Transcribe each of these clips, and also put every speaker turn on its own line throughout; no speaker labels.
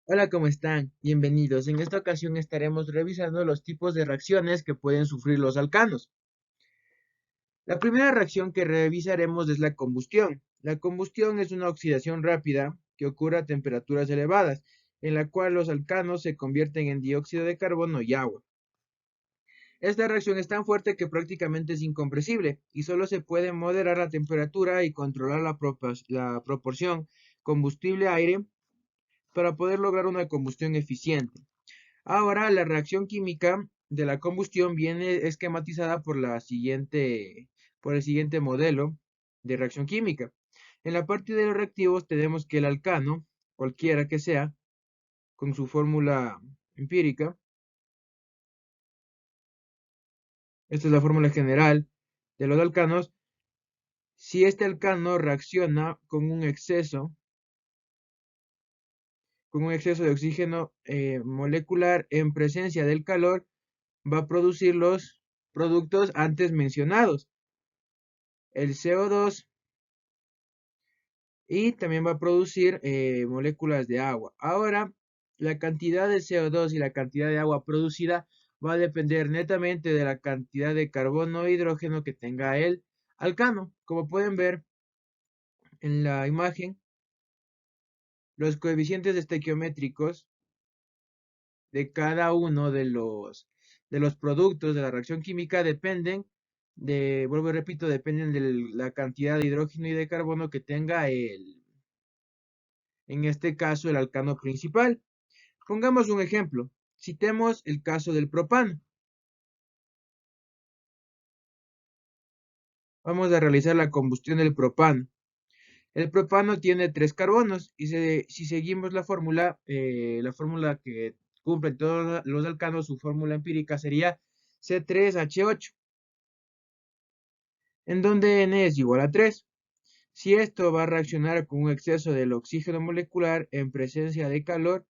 Hola, ¿cómo están? Bienvenidos. En esta ocasión estaremos revisando los tipos de reacciones que pueden sufrir los alcanos. La primera reacción que revisaremos es la combustión. La combustión es una oxidación rápida que ocurre a temperaturas elevadas, en la cual los alcanos se convierten en dióxido de carbono y agua. Esta reacción es tan fuerte que prácticamente es incompresible y solo se puede moderar la temperatura y controlar la proporción combustible-aire para poder lograr una combustión eficiente. Ahora, la reacción química de la combustión viene esquematizada por el siguiente modelo de reacción química. En la parte de los reactivos tenemos que el alcano, cualquiera que sea, con su fórmula empírica, esta es la fórmula general de los alcanos, si este alcano reacciona con un exceso de oxígeno molecular en presencia del calor, va a producir los productos antes mencionados, el CO2, y también va a producir moléculas de agua. Ahora, la cantidad de CO2 y la cantidad de agua producida va a depender netamente de la cantidad de carbono e hidrógeno que tenga el alcano. Como pueden ver en la imagen, los coeficientes estequiométricos de cada uno de los productos de la reacción química vuelvo y repito, dependen de la cantidad de hidrógeno y de carbono que tenga en este caso, el alcano principal. Pongamos un ejemplo. Citemos el caso del propano. Vamos a realizar la combustión del propano. El propano tiene 3 carbonos y si seguimos la fórmula que cumplen todos los alcanos, su fórmula empírica sería C3H8, en donde N es igual a 3. Si esto va a reaccionar con un exceso del oxígeno molecular en presencia de calor,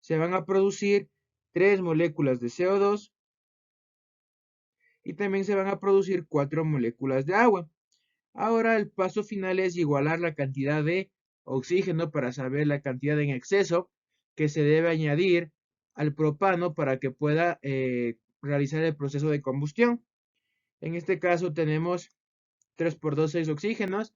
se van a producir 3 moléculas de CO2 y también se van a producir 4 moléculas de agua. Ahora el paso final es igualar la cantidad de oxígeno para saber la cantidad en exceso que se debe añadir al propano para que pueda realizar el proceso de combustión. En este caso tenemos 3 por 2, 6 oxígenos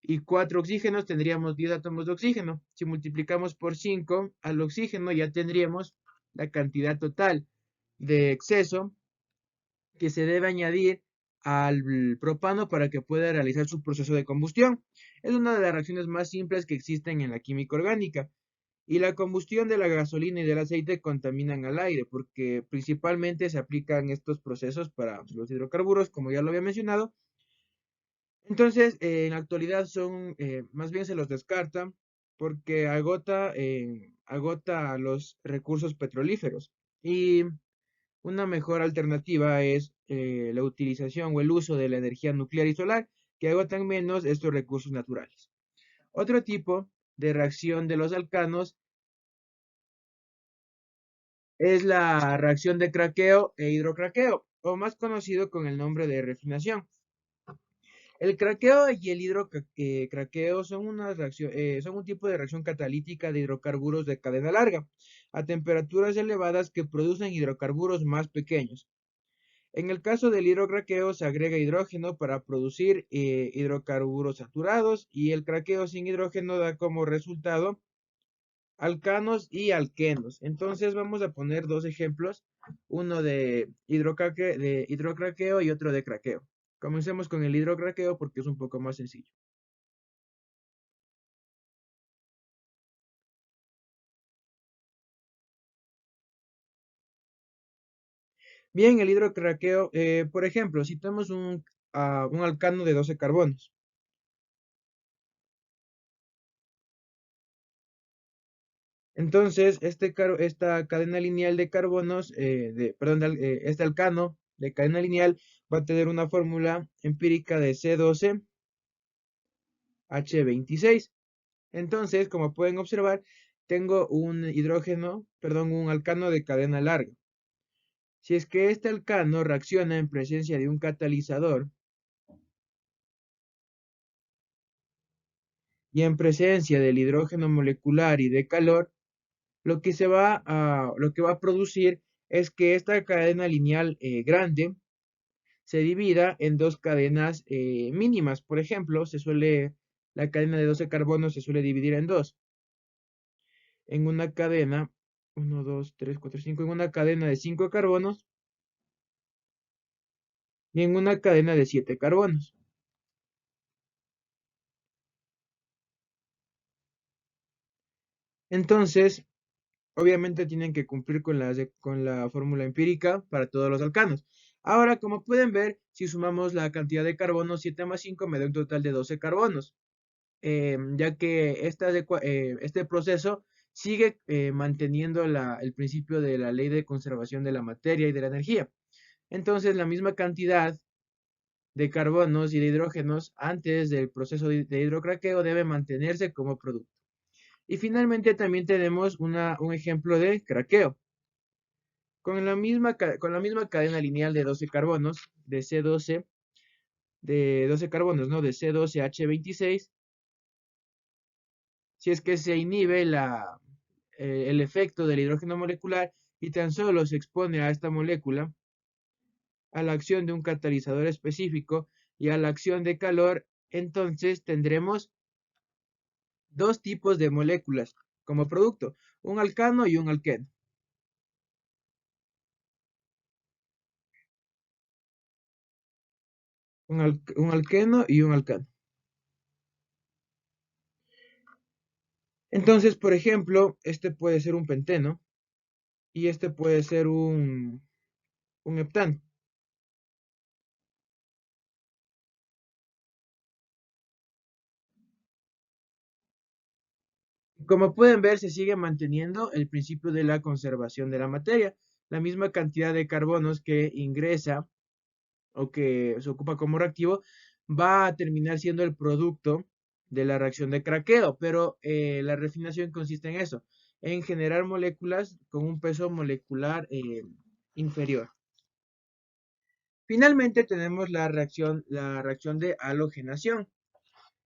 y 4 oxígenos, tendríamos 10 átomos de oxígeno. Si multiplicamos por 5 al oxígeno, ya tendríamos la cantidad total de exceso que se debe añadir al propano para que pueda realizar su proceso de combustión. Es una de las reacciones más simples que existen en la química orgánica. Y la combustión de la gasolina y del aceite contaminan al aire, porque principalmente se aplican estos procesos para los hidrocarburos, como ya lo había mencionado. Entonces, en la actualidad más bien se los descarta porque agota los recursos petrolíferos. Y una mejor alternativa es la utilización o el uso de la energía nuclear y solar, que agotan menos estos recursos naturales. Otro tipo de reacción de los alcanos es la reacción de craqueo e hidrocraqueo, o más conocido con el nombre de refinación. El craqueo y el hidrocraqueo son un tipo de reacción catalítica de hidrocarburos de cadena larga, a temperaturas elevadas que producen hidrocarburos más pequeños. En el caso del hidrocraqueo se agrega hidrógeno para producir hidrocarburos saturados y el craqueo sin hidrógeno da como resultado alcanos y alquenos. Entonces vamos a poner dos ejemplos, uno de hidrocraqueo y otro de craqueo. Comencemos con el hidrocraqueo porque es un poco más sencillo. Bien, el hidrocraqueo, por ejemplo, si tenemos un alcano de 12 carbonos. Entonces, esta cadena lineal de carbonos, este alcano de cadena lineal va a tener una fórmula empírica de C12H26. Entonces, como pueden observar, tengo un alcano de cadena larga. Si es que este alcano reacciona en presencia de un catalizador y en presencia del hidrógeno molecular y de calor, lo que va a producir es que esta cadena lineal grande se divida en dos cadenas mínimas. Por ejemplo, la cadena de 12 carbonos se suele dividir en dos. En una cadena, uno, 2, 3, 4, 5, en una cadena de 5 carbonos y en una cadena de 7 carbonos. Entonces, obviamente tienen que cumplir con la fórmula empírica para todos los alcanos. Ahora, como pueden ver, si sumamos la cantidad de carbonos, 7 más 5 me da un total de 12 carbonos, ya que este proceso sigue manteniendo el principio de la ley de conservación de la materia y de la energía. Entonces, la misma cantidad de carbonos y de hidrógenos antes del proceso de hidrocraqueo debe mantenerse como producto. Y finalmente también tenemos un ejemplo de craqueo. Con la misma cadena lineal de 12 carbonos, de 12 carbonos, ¿no? De C12H26, si es que se inhibe el efecto del hidrógeno molecular y tan solo se expone a esta molécula a la acción de un catalizador específico y a la acción de calor, entonces tendremos dos tipos de moléculas como producto, un alcano y un alqueno. Un alqueno y un alcano. Entonces, por ejemplo, este puede ser un penteno y este puede ser un heptano. Como pueden ver, se sigue manteniendo el principio de la conservación de la materia. La misma cantidad de carbonos que ingresa o que se ocupa como reactivo va a terminar siendo el producto de la reacción de craqueo, pero la refinación consiste en eso, en generar moléculas con un peso molecular inferior. Finalmente tenemos la reacción de halogenación,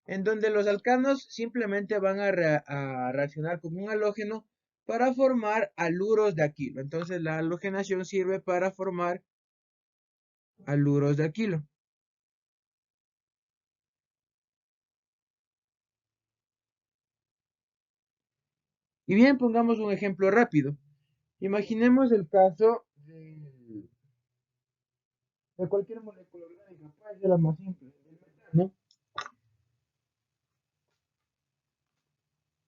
en donde los alcanos simplemente van a reaccionar con un halógeno para formar haluros de aquilo. Entonces la halogenación sirve para formar haluros de aquilo. Y bien, pongamos un ejemplo rápido. Imaginemos el caso de cualquier molécula orgánica, puede ser la más simple, ¿no?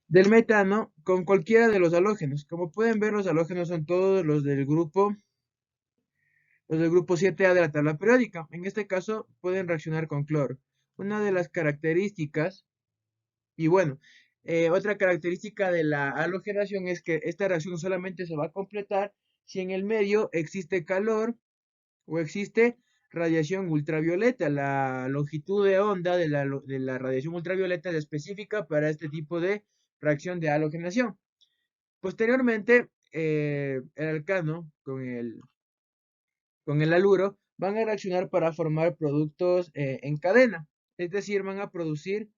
Del metano con cualquiera de los halógenos. Como pueden ver, los halógenos son todos los del grupo 7A de la tabla periódica. En este caso, pueden reaccionar con cloro. Una de las características, y bueno, otra característica de la halogenación es que esta reacción solamente se va a completar si en el medio existe calor o existe radiación ultravioleta. La longitud de onda de la radiación ultravioleta es específica para este tipo de reacción de halogenación. Posteriormente, el alcano con el haluro van a reaccionar para formar productos en cadena, es decir, van a producir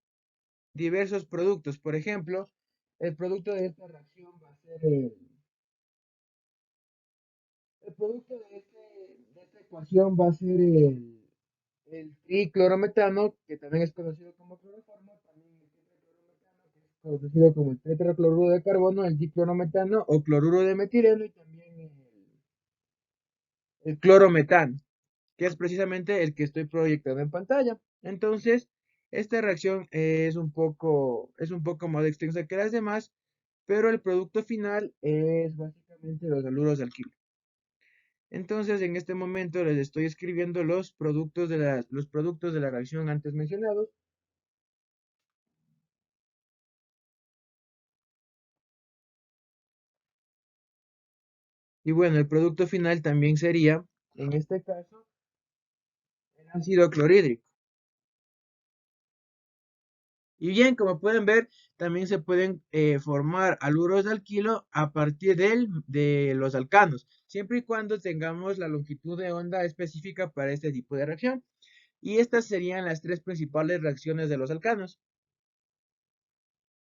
diversos productos. Por ejemplo, el producto de esta reacción va a ser el producto de esta ecuación va a ser el triclorometano, que también es conocido como cloroformo, también el tetraclorometano, que es conocido como el tetracloruro de carbono, el diclorometano o cloruro de metileno y también el clorometano, que es precisamente el que estoy proyectando en pantalla. Entonces, esta reacción es un poco más extensa que las demás, pero el producto final es básicamente los haluros de alquilo. Entonces, en este momento les estoy escribiendo los productos de la reacción antes mencionados. Y bueno, el producto final también sería, en este caso, el ácido clorhídrico. Y bien, como pueden ver, también se pueden formar haluros de alquilo a partir de los alcanos, siempre y cuando tengamos la longitud de onda específica para este tipo de reacción. Y estas serían las tres principales reacciones de los alcanos.